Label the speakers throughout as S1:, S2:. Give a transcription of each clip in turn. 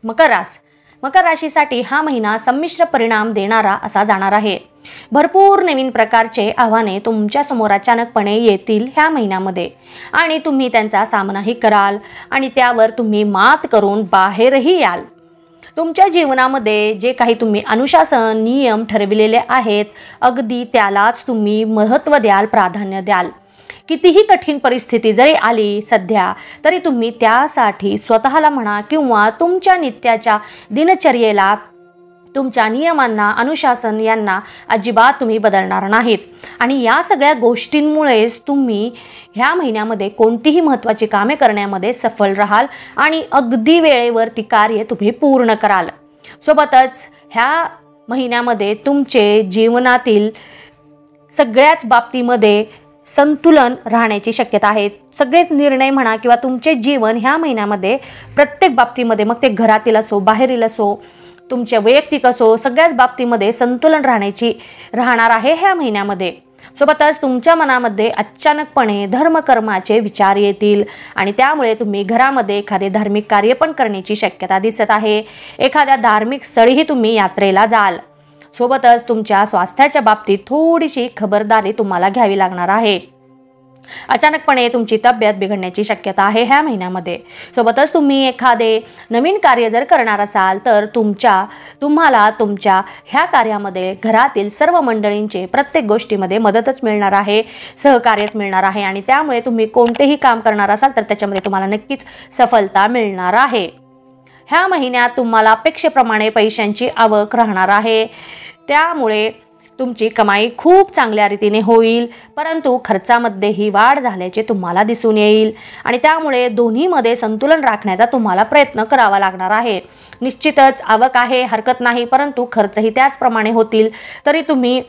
S1: मकर राशीसाठी हा महिना संमिश्र परिणाम देणारा असा जाणार आहे। भरपूर नवीन प्रकारचे आव्हाने तुमच्या समोर अचानकपणे येतील ह्या महिन्यामध्ये आणि तुम्ही त्यांचा सामनाही कराल आणि त्यावर तुम्ही मात करून बाहेरही याल। तुमच्या जीवनामध्ये जे काही तुम्ही अनुशासन नियम ठरविलेले आहेत अगदी त्यालाच तुम्ही महत्त्व द्याल, प्राधान्य द्याल। कितीही कठीण परिस्थिती जरी आली सध्या तरी तुम्ही त्यासाठी स्वतःला म्हणा किंवा तुमच्या नित्याच्या दिनचर्येला, तुमच्या नियमांना, अनुशासन यांना अजिबात तुम्ही बदलणार नाहीत आणि या सगळ्या गोष्टींमुळेच तुम्ही ह्या महिन्यामध्ये कोणतीही महत्त्वाची कामे करण्यामध्ये सफल राहाल आणि अगदी वेळेवर ती कार्य तुम्ही पूर्ण कराल। सोबतच ह्या महिन्यामध्ये तुमचे जीवनातील सगळ्याच बाबतीमध्ये संतुलन राहण्याची शक्यता आहे। सगळेच निर्णय म्हणा किंवा तुमचे जीवन ह्या महिन्यामध्ये प्रत्येक बाबतीमध्ये, मग ते घरातील असो, बाहेरील असो, तुमच्या वैयक्तिक असो, सगळ्याच बाबतीमध्ये संतुलन राहणार आहे ह्या महिन्यामध्ये। सोबतच तुमच्या मनामध्ये अचानकपणे धर्मकर्माचे विचार येतील आणि त्यामुळे तुम्ही घरामध्ये एखादे धार्मिक कार्य पण करण्याची शक्यता दिसत आहे। एखाद्या धार्मिक स्थळीही तुम्ही यात्रेला जाल। सोबतच तुमच्या स्वास्थ्याच्या बाबतीत थोडीशी खबरदारी तुम्हाला घ्यावी लागणार आहे। अचानकपणे तुमची तब्येत बिघडण्याची शक्यता आहे ह्या महिन्यामध्ये। सोबतच तुम्ही एखादे नवीन कार्य जर करणार असाल तर तुम्हाला तुमच्या ह्या कार्यामध्ये घरातील सर्व मंडळींचे प्रत्येक गोष्टीमध्ये मदतच मिळणार आहे, सहकार्यच मिळणार आहे आणि त्यामुळे तुम्ही कोणतेही काम करणार असाल तर त्याच्यामध्ये तुम्हाला नक्कीच सफलता मिळणार आहे। ह्या महिन्यात तुम्हाला अपेक्षेप्रमाणे पैशांची आवक राहणार आहे, त्यामुळे तुमची कमाई खूप चांगल्या रीतीने होईल, परंतु खर्चामध्येही वाढ झाल्याचे तुम्हाला दिसून येईल आणि त्यामुळे दोन्हीमध्ये संतुलन राखण्याचा तुम्हाला प्रयत्न करावा लागणार आहे। निश्चितच आवक आहे, हरकत नाही, परंतु खर्चही त्याचप्रमाणे होतील। तरी तुम्ही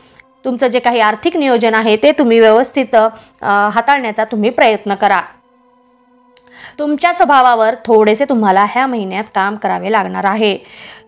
S1: तुमचं जे काही आर्थिक नियोजन आहे ते तुम्ही व्यवस्थित हाताळण्याचा तुम्ही प्रयत्न करा। तुमच्या स्वभावावर थोडेसे तुम्हाला ह्या महिन्यात काम करावे लागणार आहे।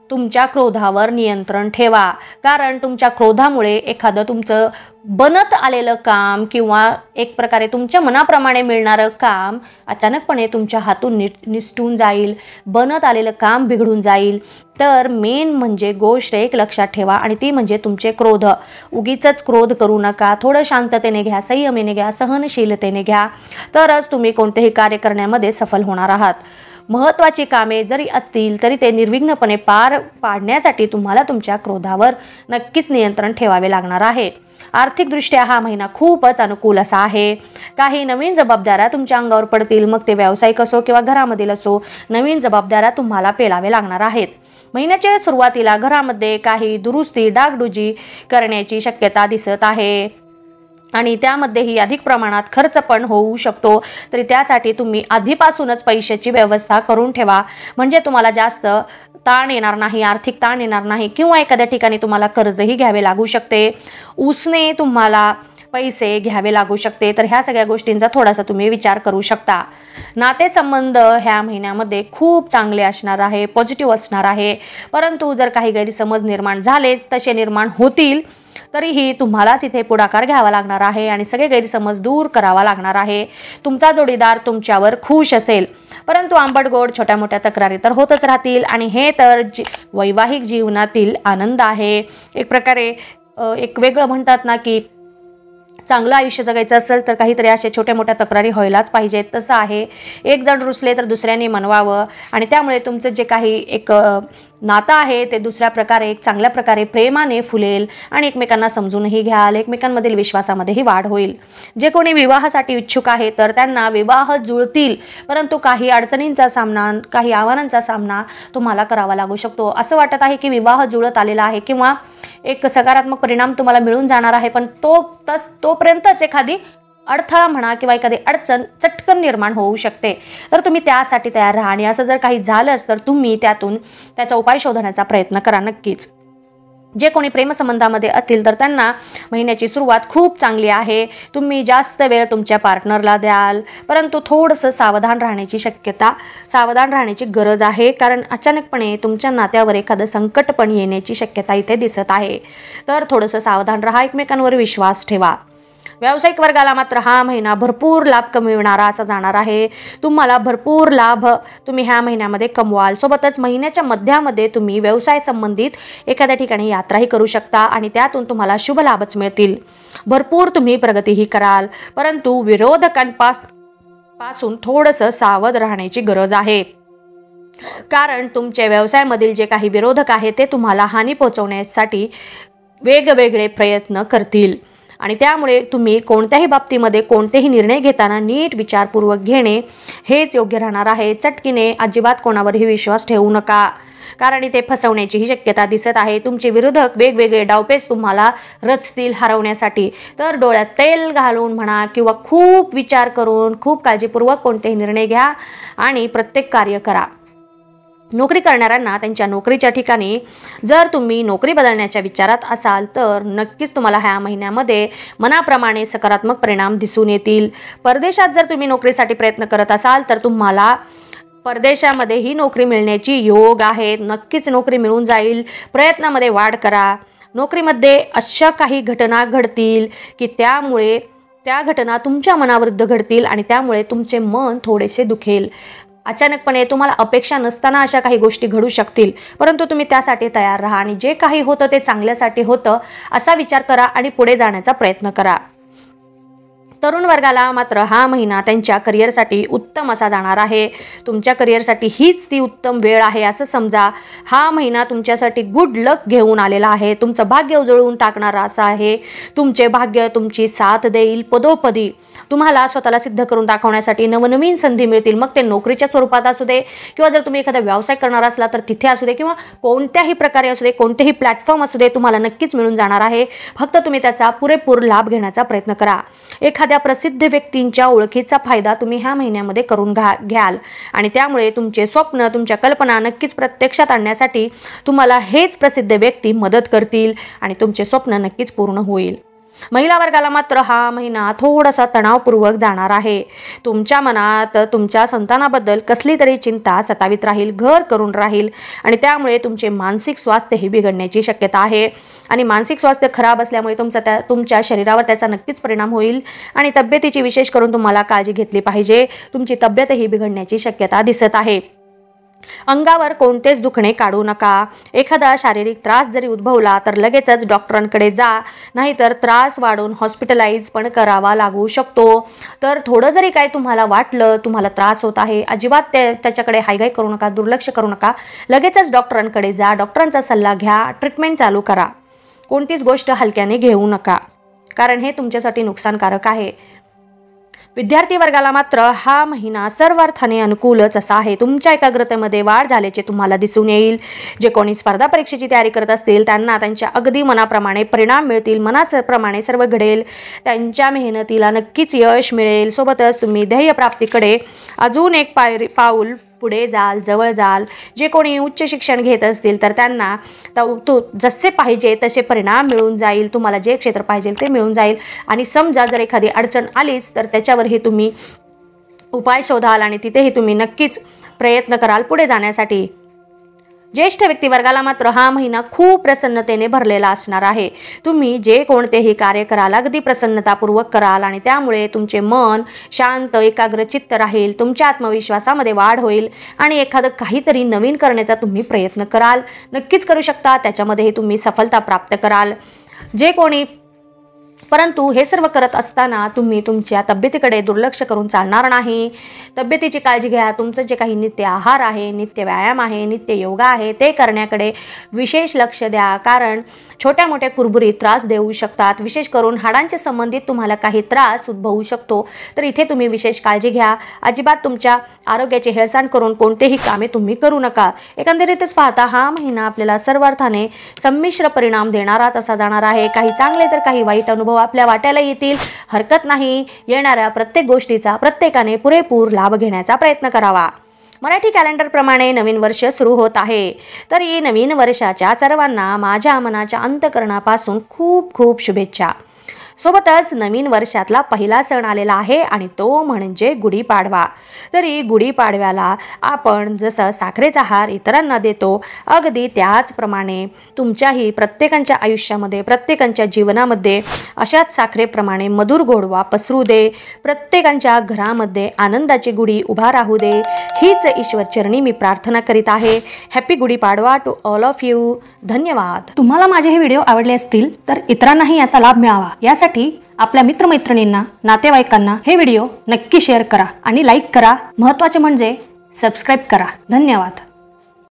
S1: तुमच्या क्रोधावर नियंत्रण ठेवा, कारण तुमच्या क्रोधामुळे एखादं तुमचं बनत आलेलं काम किंवा एक प्रकारे तुमच्या मनाप्रमाणे मिळणारं काम अचानकपणे तुमच्या हातून निसटून जाईल, बनत आलेलं काम बिघडून जाईल। तर मेन म्हणजे गोष्ट एक लक्षात ठेवा आणि ती म्हणजे तुमचे क्रोध। उगीचच क्रोध करू नका, थोडं शांततेने घ्या, संयमेने घ्या, सहनशीलतेने घ्या, तरच तुम्ही कोणतेही कार्य करण्यामध्ये सफल होणार आहात। महत्त्वाची कामे जरी असतील तरी ते निर्विघ्नपणे पार पाडण्यासाठी तुम्हाला तुमच्या क्रोधावर नक्कीच नियंत्रण ठेवावे लागणार आहे। आर्थिकदृष्ट्या हा महिना खूपच अनुकूल असा आहे। काही नवीन जबाबदाऱ्या तुमच्या अंगावर पडतील, मग ते व्यावसायिक असो किंवा घरामधील असो, नवीन जबाबदाऱ्या तुम्हाला पेलावे लागणार आहेत। महिन्याच्या सुरुवातीला घरामध्ये काही दुरुस्ती, डागडुजी करण्याची शक्यता दिसत आहे आणि त्यामध्येही अधिक प्रमाणात खर्च पण होऊ शकतो, तरी त्यासाठी तुम्ही आधीपासूनच पैशाची व्यवस्था करून ठेवा, म्हणजे तुम्हाला जास्त ताण येणार नाही, आर्थिक ताण येणार नाही किंवा एखाद्या ठिकाणी तुम्हाला कर्जही घ्यावे लागू शकते, उसने तुम्हाला पैसे घ्यावे लागू शकते। तर ह्या सगळ्या गोष्टींचा थोडासा तुम्ही विचार करू शकता। नातेसंबंध ह्या महिन्यामध्ये खूप चांगले असणार आहे, पॉझिटिव्ह असणार आहे, परंतु जर काही गैरसमज निर्माण झालेच, तसे निर्माण होतील, तरीही तुम्हालाच इथे पुढाकार घ्यावा लागणार आहे आणि सगळे गैरसमज दूर करावा लागणार आहे। तुमचा जोडीदार तुमच्यावर खुश असेल, परंतु आंबट गोड छोट्या मोठ्या तक्रारी तर होतच राहतील आणि हे तर वैवाहिक जीवनातील आनंद आहे। एक प्रकारे एक वेगळं म्हणतात ना की चांगलं आयुष्य जगायचं असेल तर काहीतरी अशा छोट्या मोठ्या तक्रारी व्हायलाच पाहिजेत, तसं आहे। एक जण रुसले तर दुसऱ्याने मनवावं आणि त्यामुळे तुमचं जे काही एक नातं आहे ते दुसऱ्या प्रकारे एक चांगल्या प्रकारे प्रेमाने फुलेल आणि एकमेकांना समजूनही घ्याल, एकमेकांमधील विश्वासामध्येही वाढ होईल। जे कोणी विवाहासाठी इच्छुक आहे तर त्यांना विवाह जुळतील, परंतु काही अडचणींचा सामना, काही आव्हानांचा सामना तुम्हाला करावा लागू शकतो। असं वाटत आहे की विवाह जुळत आलेला आहे किंवा एक सकारात्मक परिणाम तुम्हाला मिळून जाणार आहे, पण तोपर्यंतच एखादी अडथळा म्हणा किंवा एखादी अडचण चटकन निर्माण होऊ शकते। तर तुम्ही त्यासाठी तयार राहा आणि असं जर काही झालंच तर तुम्ही त्याचा उपाय शोधण्याचा प्रयत्न करा नक्कीच। जे कोणी प्रेमसंबंधामध्ये असतील तर त्यांना महिन्याची सुरुवात खूप चांगली आहे। तुम्ही जास्त वेळ तुमच्या पार्टनरला द्याल, परंतु थोडंसं सावधान राहण्याची गरज आहे, कारण अचानकपणे तुमच्या नात्यावर एखादं संकट पण येण्याची शक्यता इथे दिसत आहे। तर थोडंसं सावधान राहा, एकमेकांवर विश्वास ठेवा। व्यावसायिक वर्गाला मात्र हा महिना भरपूर लाभ कमविणारा असा जाणार आहे. तुम्हाला भरपूर लाभ तुम्ही ह्या महिन्यामध्ये कमवाल. सोबतच महिन्याच्या मध्यामध्ये तुम्ही व्यवसाय संबंधित एखाद्या ठिकाणी यात्राही करू शकता आणि त्यातून तुम्हाला शुभ लाभच मिळतील. भरपूर तुम्ही प्रगतीही कराल, परंतु विरोधकांपासून थोडंसं सावध राहण्याची गरज आहे. कारण तुमच्या व्यवसायामधील जे काही विरोधक आहेत ते तुम्हाला हानी पोहोचवण्यासाठी वेगवेगळे प्रयत्न करतील आणि त्यामुळे तुम्ही कोणत्याही बाबतीमध्ये कोणतेही निर्णय घेताना नीट विचारपूर्वक घेणे हेच योग्य राहणार आहे. चटकीने अजिबात कोणावरही विश्वास ठेवू नका, कारण इथे फसवण्याचीही शक्यता दिसत आहे. तुमचे विरोधक वेगवेगळे डावपेच तुम्हाला रचतील हरवण्यासाठी. तर डोळ्यात तेल घालून म्हणा किंवा खूप विचार करून खूप काळजीपूर्वक कोणतेही निर्णय घ्या आणि प्रत्येक कार्य करा. नोकरी करणाऱ्यांना त्यांच्या नोकरीच्या ठिकाणी जर तुम्ही नोकरी बदलण्याच्या विचारात असाल तर नक्कीच तुम्हाला ह्या महिन्यामध्ये मनाप्रमाणे सकारात्मक परिणाम दिसून येतील. परदेशात जर तुम्ही नोकरीसाठी प्रयत्न करत असाल तर तुम्हाला परदेशामध्ये ही नोकरी मिळण्याची योग आहे. नक्कीच नोकरी मिळून जाईल. प्रयत्नामध्ये वाढ करा. नोकरीमध्ये अशा काही घटना घडतील की त्यामुळे त्या घटना तुमच्या मनाविरुद्ध घडतील आणि त्यामुळे तुमचे मन थोडेसे दुखेल. अचानकपणे तुम्हाला अपेक्षा नसताना अशा काही गोष्टी घडू शकतील, परंतु तुम्ही त्यासाठी तयार राहा आणि जे काही होतं ते चांगल्यासाठी होतं असा विचार करा आणि पुढे जाण्याचा प्रयत्न करा. तरुण वर्गाला मात्र हा महिना त्यांच्या करिअरसाठी उत्तम असा जाणार आहे. तुमच्या करिअरसाठी हीच ती उत्तम वेळ आहे असं समजा. हा महिना तुमच्यासाठी गुड लक घेऊन आलेला आहे. तुमचं भाग्य उजळून टाकणारा असा आहे. तुमचे भाग्य तुमची साथ देईल. पदोपदी तुम्हाला स्वतःला सिद्ध करून दाखवण्यासाठी नवनवीन संधी मिळतील. मग ते नोकरीच्या स्वरूपात असू दे किंवा जर तुम्ही एखादा व्यवसाय करणार असला तर तिथे असू दे किंवा कोणत्याही प्रकारे असू दे, कोणतेही प्लॅटफॉर्म असू दे, तुम्हाला नक्कीच मिळून जाणार आहे. फक्त तुम्ही त्याचा पुरेपूर लाभ घेण्याचा प्रयत्न करा. एखाद्या प्रसिद्ध व्यक्तींच्या ओळखीचा फायदा तुम्ही ह्या महिन्यामध्ये करून घ्याल आणि त्यामुळे तुमचे स्वप्न, तुमच्या कल्पना नक्कीच प्रत्यक्षात आणण्यासाठी तुम्हाला हेच प्रसिद्ध व्यक्ती मदत करतील आणि तुमचे स्वप्न नक्कीच पूर्ण होईल. महिला वर्गाला मात्र हा महिना थोडासा तणावपूर्वक जाणार आहे. तुमच्या मनात तुमच्या संतानाबद्दल कसली तरी चिंता सतावित राहील, घर करून राहील आणि त्यामुळे तुमचे मानसिक स्वास्थ्यही बिघडण्याची शक्यता आहे आणि मानसिक स्वास्थ्य खराब असल्यामुळे तुमच्या शरीरावर त्याचा नक्कीच परिणाम होईल आणि तब्येतीची विशेष करून तुम्हाला काळजी घेतली पाहिजे. तुमची तब्येतही बिघडण्याची शक्यता दिसत आहे. अंगावर कोणतेच दुखणे काढू नका. एखादा शारीरिक त्रास जरी उद्भवला तर लगेचच डॉक्टरांकडे जा, नाहीतर त्रास वाढून हॉस्पिटलाइज पण करावा लागू शकतो. तर थोडं जरी काय तुम्हाला वाटलं, तुम्हाला त्रास होत आहे, अजिबात त्याच्याकडे हायगाय करू नका, दुर्लक्ष करू नका. लगेचच डॉक्टरांकडे जा, डॉक्टरांचा सल्ला घ्या, ट्रीटमेंट चालू करा. कोणतीच गोष्ट हलक्याने घेऊ नका, कारण हे तुमच्यासाठी नुकसानकारक आहे. विद्यार्थी वर्गाला मात्र हा महिना सर्व अर्थाने अनुकूलच असा आहे. तुमच्या एकाग्रतेमध्ये वाढ झाल्याचे तुम्हाला दिसून येईल. जे कोणी स्पर्धा परीक्षेची तयारी करत असतील त्यांना त्यांच्या अगदी मनाप्रमाणे परिणाम मिळतील. मनाप्रमाणे सर्व घडेल. त्यांच्या मेहनतीला नक्कीच यश मिळेल. सोबतच तुम्ही ध्येयप्राप्तीकडे अजून एक पाऊल पुढे जाल, जवळ जाल. जे कोणी उच्च शिक्षण घेत असतील तर त्यांना जसे पाहिजे तसे परिणाम मिळून जाईल. तुम्हाला जे क्षेत्र पाहिजे ते मिळून जाईल आणि समजा जर एखादी अडचण आलीच तर त्याच्यावरही तुम्ही उपाय शोधाल आणि तिथेही तुम्ही नक्कीच प्रयत्न कराल पुढे जाण्यासाठी. ज्येष्ठ व्यक्तिवर्गाला मात्र हा महिना खूप प्रसन्नतेने भरलेला असणार आहे. तुम्ही जे कोणतेही कार्य कराल अगदी प्रसन्नतापूर्वक कराल आणि त्यामुळे तुमचे मन शांत, एकाग्रचित्त राहील. तुमच्या आत्मविश्वासामध्ये वाढ होईल आणि एखादं काहीतरी नवीन करण्याचा तुम्ही प्रयत्न कराल. नक्कीच करू शकता. त्याच्यामध्येही तुम्ही सफलता प्राप्त कराल. जे कोणी परंतु हे सर्व करत असताना तुम्ही तुमच्या तब्येतीकडे दुर्लक्ष करून चालणार नाही. तब्येतीची काळजी घ्या. तुमचं जे काही नित्य आहार आहे, नित्य व्यायाम आहे, नित्य योगा आहे ते करण्याकडे विशेष लक्ष द्या. कारण छोट्या मोठ्या कुरबुरी त्रास देऊ शकतात. विशेष करून हाडांच्या संबंधित तुम्हाला काही त्रास उद्भवू शकतो. तर इथे तुम्ही विशेष काळजी घ्या. अजिबात तुमच्या आरोग्याची हेळसांड करून कोणतेही कामे तुम्ही करू नका. एकंदरीतच पाहता हा महिना आपल्याला सर्व अर्थाने संमिश्र परिणाम देणाराच असा जाणार आहे. काही चांगले तर काही वाईट अनुभव आपल्या वाट्याला येतील. हरकत नाही. येणाऱ्या प्रत्येक गोष्टीचा प्रत्येकाने पुरेपूर लाभ घेण्याचा प्रयत्न करावा. मराठी कॅलेंडर प्रमाणे नवीन वर्ष सुरू होत आहे. तर ही नवीन वर्षाच्या सर्वांना माझ्या मनाच्या अंतःकरणापासून खूप खूप शुभेच्छा. सोबतच नवीन वर्षातला पहिला सण आलेला आहे आणि तो म्हणजे गुढीपाडवा। तरी गुढीपाडव्याला आपण जसं साखरेचा हार इतरांना देतो अगदी त्याचप्रमाणे तुमच्याही प्रत्येकाच्या आयुष्यामध्ये प्रत्येकाच्या जीवनामध्ये अशाच साखरेप्रमाणे मधुर गोडवा पसरू दे, प्रत्येकाच्या घरामध्ये आनंदाची गुढी उभा राहू दे, हीच ईश्वरचरणी मी प्रार्थना करीत आहे। Happy Gudhi Padwa to all of you. धन्यवाद। तुम्हाला माझे हे व्हिडिओ आवडले असतील तर इतरांनाही याचा लाभ मिळावा यासाठी आपल्या मित्रमैत्रिणींना, नातेवाईकांना हे व्हिडिओ नक्की शेअर करा आणि लाईक करा। महत्त्वाचे म्हणजे सबस्क्राईब करा। धन्यवाद।